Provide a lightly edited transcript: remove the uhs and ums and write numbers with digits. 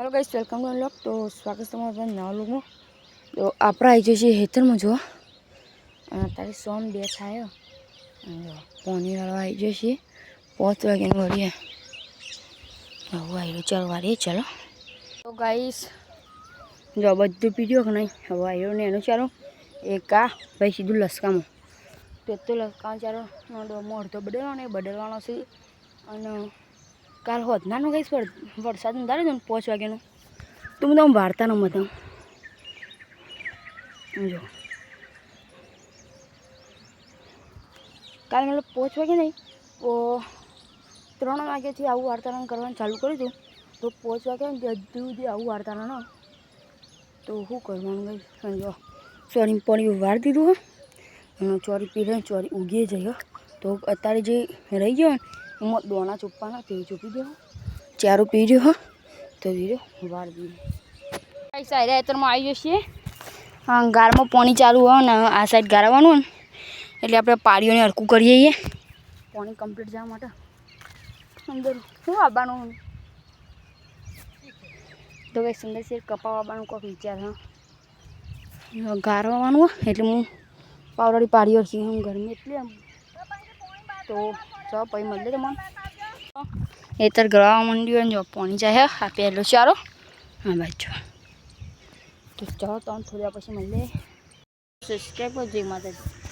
Hello guys welcome to unlock. तो स्वागत है तुम्हारा नवा लोगों। तो आप आई जाइए हेतर में जो तारी सोम बे थाय पोनी वाला आई जाइए 5 वागे वळीए हवे आई चलो वारी चलो। तो गाइस जो बधु पीड्यो कि नहीं हवे आई ने एनु चालो एक आ भाई सीधू लसका में तो लसका चालो डोमो अर्धो बदलवानो छे अने काल होतना नो गाइस वरसाद अंधारे जो 5 वागे तो मैं तुम वार्ता न बताऊँ जो काल मतलब 5 वागे नहीं वो 3 वागे थी आવું वार्तारण करवा चालू करी दूँ तो 5 वागे हजू आવું वार्तारण तो शू करवानुं जो चोरी पानी वार दीधुं है चोरी पी रही चोरी उगी जाइए तो अत्यारे जे रही गयो एम दोना चुप्पाना ते चुपी दो चारो पी जो हो तो वीडियो वार दी साइड हेतर में आई जशे गार में पानी चालू हो ने आ साइड गारवानुं एटले आपणे पाड़ीओने हरकू करीए पानी कम्प्लीट जवा माटे अंदर शुं आववानुं तो भाई सुंदर से कपा आववानुं कोई विचार हाँ गारवानुं एटले हूँ पावड़ी पाड़ी हरखी हूँ गर्मी एटली तो चलो पी मळीए तमने हेतर गळवा मंड्युं जो पानी जाए आ पहलो चारो हाँ बाजू तो चलो तो थोड़ी पीछे मळीए सब्सक्राइब कर जय माताजी।